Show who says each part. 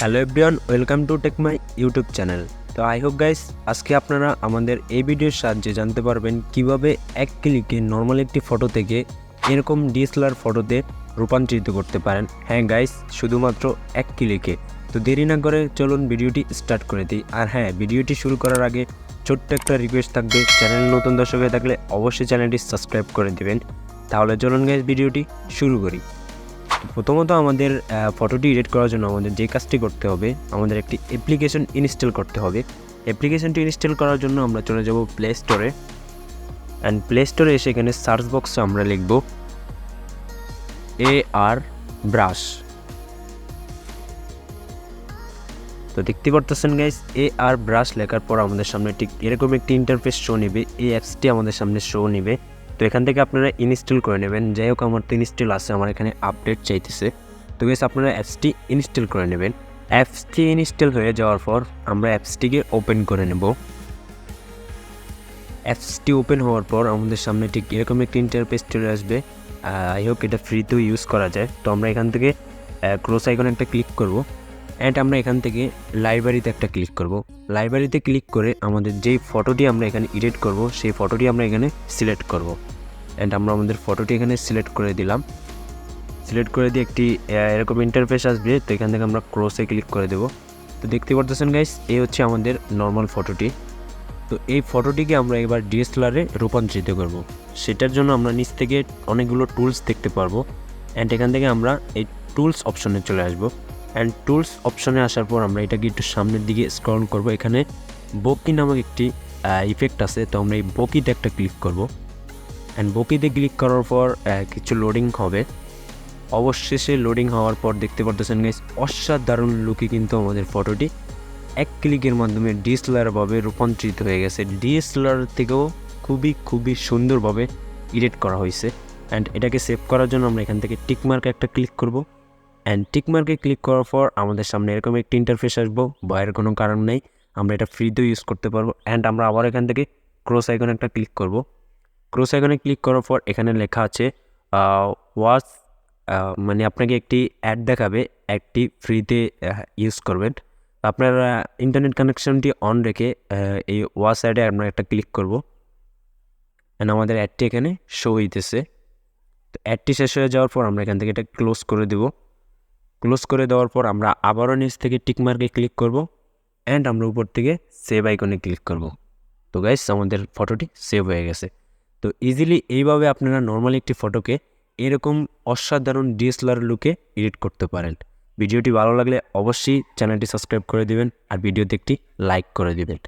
Speaker 1: Hello everyone, welcome to tech my YouTube channel. তো I hope guys, আজকে আপনারা আমাদের এই ভিডিওর সাহায্যে জানতে পারবেন কিভাবে এক ক্লিকে নর্মাল একটি ফটো থেকে এরকম ডিএসএলআর ফটোতে রূপান্তরিত করতে পারেন। হ্যাঁ গাইস, শুধুমাত্র এক ক্লিকে। তো দেরি না করে চলুন ভিডিওটি স্টার্ট করে দিই। আর হ্যাঁ, ভিডিওটি শুরু করার আগে ছোট্ট একটা রিকোয়েস্ট থাকবে, চ্যানেল নতুন দর্শক হয়ে থাকলে অবশ্যই চ্যানেলটি সাবস্ক্রাইব করে দেবেন। তাহলে চলুন গাইস, ভিডিওটি শুরু করি। প্রথমত আমাদের ফটোটি এডিট করার জন্য আমাদের যে কাজটি করতে হবে, আমাদের একটি অ্যাপ্লিকেশন ইনস্টল করতে হবে। অ্যাপ্লিকেশনটি ইনস্টল করার জন্য আমরা চলে যাব প্লে স্টোরে। অ্যান্ড প্লে স্টোরে এসে এখানে সার্চ বক্সে আমরা লিখব AR ব্রাশ। তো দেখতে পারতেছেন গাইস, AR ব্রাশ লেখার পর আমাদের সামনে ঠিক এরকম একটি ইন্টারফেস শো নেবে। এই অ্যাপসটি আমাদের সামনে শো নেবে। তো এখান থেকে আপনারা ইনস্টল করে নেবেন। যাই হোক, আমার তো ইনস্টল আছে, আমার এখানে আপডেট চাইতেছে। তো গাইস, আপনারা অ্যাপসটি ইনস্টল করে নেবেন। অ্যাপসটি ইনস্টল হয়ে যাওয়ার পর আমরা অ্যাপসটিকে ওপেন করে নেব। অ্যাপসটি ওপেন হওয়ার পর আমাদের সামনে ঠিক এরকম একটি ইন্টারফেস চলে আসবে। আই হোপ এটা ফ্রিতেও ইউজ করা যায়। তো আমরা এখান থেকে ক্রস আইকনে একটা ক্লিক করব। অ্যান্ড আমরা এখান থেকে লাইব্রেরিতে একটা ক্লিক করব। লাইব্রেরিতে ক্লিক করে আমাদের যেই ফটোটি আমরা এখানে এডিট করব সেই ফটোটি আমরা এখানে সিলেক্ট করব। অ্যান্ড আমরা আমাদের ফটোটি এখানে সিলেক্ট করে দিলাম। সিলেক্ট করে দিয়ে একটি এরকম ইন্টারফেস আসবে। তো এখান থেকে আমরা ক্রসে ক্লিক করে দেব। তো দেখতে পারতেছেন গাইস, এই হচ্ছে আমাদের নর্মাল ফটোটি। তো এই ফটোটিকে আমরা এবার ডিএসএলআরে রূপান্তরিত করব। সেটার জন্য আমরা নিচ থেকে অনেকগুলো টুলস দেখতে পারবো। অ্যান্ড এখান থেকে আমরা এই টুলস অপশনে চলে আসবো। অ্যান্ড টুলস অপশনে আসার পর আমরা এটাকে একটু সামনের দিকে স্ক্রল করব। এখানে বকি নামক একটি ইফেক্ট আছে। তো আমরা এই বকিতে একটা ক্লিক করব। অ্যান্ড বকিতে ক্লিক করার পর কিছু লোডিং হবে। অবশেষে লোডিং হওয়ার পর দেখতে পারতেছেন গাইস, অসাধারণ লুকে কিন্তু আমাদের ফটোটি এক ক্লিকের মাধ্যমে ডিএসএলআরভাবে রূপান্তরিত হয়ে গেছে। ডিএসএলআর থেকেও খুবই সুন্দরভাবে এডিট করা হয়েছে। অ্যান্ড এটাকে সেভ করার জন্য আমরা এখান থেকে টিকমার্কে একটা ক্লিক করব। অ্যান্ড টিকমার্কে ক্লিক করার পর আমাদের সামনে এরকম একটি ইন্টারফেস আসবো। ভয়ের কোনো কারণ নেই, আমরা এটা ফ্রিতেও ইউজ করতে পারবো। অ্যান্ড আমরা আবার এখান থেকে ক্রস আইকনে একটা ক্লিক করব। ক্রস আইকনে ক্লিক করার পর এখানে লেখা আছে ওয়াচ, মানে আপনাকে একটি অ্যাড দেখাবে, একটি ফ্রিতে ইউজ করবেন। আপনারা ইন্টারনেট কানেকশনটি অন রেখে এই ওয়াচ অ্যাডে আমরা একটা ক্লিক করব। অ্যান্ড আমাদের অ্যাডটি এখানে শো হইতেছে। তো অ্যাডটি শেষ হয়ে যাওয়ার পর আমরা এখান থেকে এটা ক্লোজ করে দেব। ক্লোজ করে দেওয়ার পর আমরা আবারও নিচ থেকে টিকমার্কে ক্লিক করব। অ্যান্ড আমরা উপর থেকে সেভ আইকনে ক্লিক করব। তো গাইস, আমাদের ফটোটি সেভ হয়ে গেছে। তো ইজিলি এইভাবে আপনারা নর্মালি একটি ফটোকে এরকম অসাধারণ ডিএসএলআর লুকে এডিট করতে পারেন। ভিডিওটি ভালো লাগলে অবশ্যই চ্যানেলটি সাবস্ক্রাইব করে দিবেন আর ভিডিওতে একটি লাইক করে দিবেন।